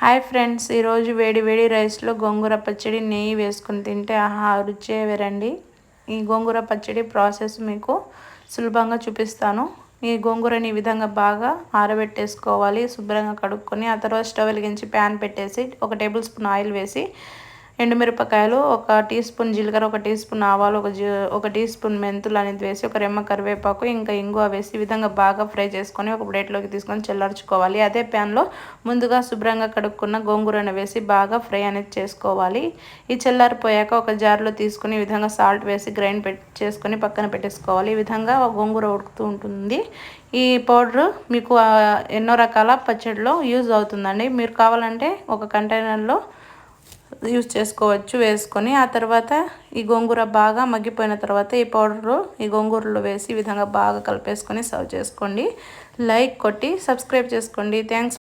Hi friends, ఈరోజు వేడి వేడి రైస్లో గోంగూర పచ్చడి నెయ్యి వేసుకుని తింటే ఆహా రుచే వేరండి. ఈ గోంగూర పచ్చడి ప్రాసెస్ మీకు సులభంగా చూపిస్తాను. ఈ గోంగూరని ఈ విధంగా బాగా ఆరబెట్టేసుకోవాలి. శుభ్రంగా కడుక్కొని ఆ తర్వాత స్టవ్ వెలిగించి ప్యాన్ పెట్టేసి 1 టేబుల్ స్పూన్ ఆయిల్ వేసి ఎండుమిరపకాయలు, 1 టీ స్పూన్ జీలకర్ర, 1 టీ స్పూన్ ఆవాలు, 1 టీ స్పూన్ మెంతులు అనేది వేసి ఒక రెమ్మ కరివేపాకు ఇంకా ఇంగువ వేసి ఈ విధంగా బాగా ఫ్రై చేసుకొని ఒక ప్లేట్లోకి తీసుకొని చల్లార్చుకోవాలి. అదే ప్యాన్లో ముందుగా శుభ్రంగా కడుక్కున్న గోంగూరను వేసి బాగా ఫ్రై అనేది చేసుకోవాలి. ఈ చల్లారిపోయాక ఒక జార్లో తీసుకుని ఈ విధంగా సాల్ట్ వేసి గ్రైండ్ చేసుకొని పక్కన పెట్టేసుకోవాలి. ఈ విధంగా గోంగూర ఉడుకుతూ ఉంటుంది. ఈ పౌడరు మీకు ఎన్నో రకాల పచ్చడిలో యూజ్ అవుతుందండి. మీరు కావాలంటే ఒక కంటైనర్లో యూజ్ చేసుకోవచ్చు వేసుకొని. ఆ తర్వాత ఈ గోంగూర బాగా మగ్గిపోయిన తర్వాత ఈ పౌడరు ఈ గోంగూరలో వేసి ఈ విధంగా బాగా కలిపేసుకొని సర్వ్ చేసుకోండి. లైక్ కొట్టి సబ్స్క్రైబ్ చేసుకోండి. థ్యాంక్స్.